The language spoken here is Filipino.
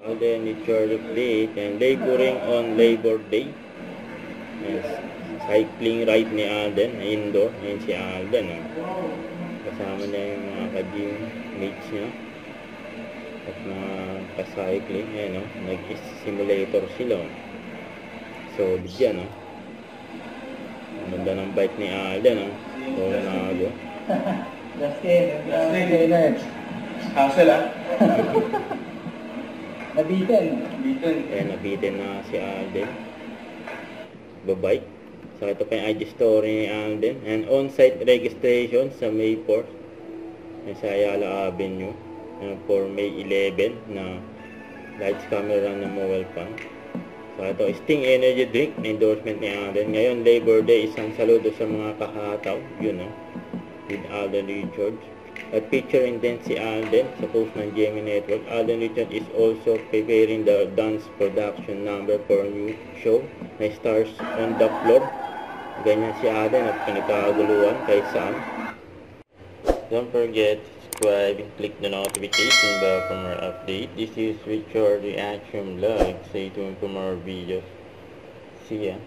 And then Richard update and laboring on Labor Day. Yes. Cycling ride ni Alden, indoor. Ayan si Alden. Oh. Kasama niya yung mga ka-gym mates niya. At mga ka-cycling. Ayan, oh. Nag-simulator sila. Oh. So, bigyan, oh. Ang ganda ng bike ni Alden, oh. Coronado. Justin. Hassle, ah. Nabitin. Kaya nabitin na si Alden. Babike. So, ito pa yung IG story ni Alden. And on-site registration sa May 4th. Sa Ayala Avenue. For May 11 na lights, camera ng mobile phone. So, ito, Sting Energy Drink na endorsement ni Alden. Ngayon, Labor Day, isang saludo sa mga kahataw. Yun, no? With Alden Richards. At featuring din si Alden sa post ng GMA Network. Alden Richards is also preparing the dance production number for a new show na Stars on the Floor. Ganyan si Alden at pinagkaguluhan kay Sam. Don't forget to subscribe and click the notification bell for more updates. This is Richard Reaction Vlog. Stay tuned for more videos. See ya.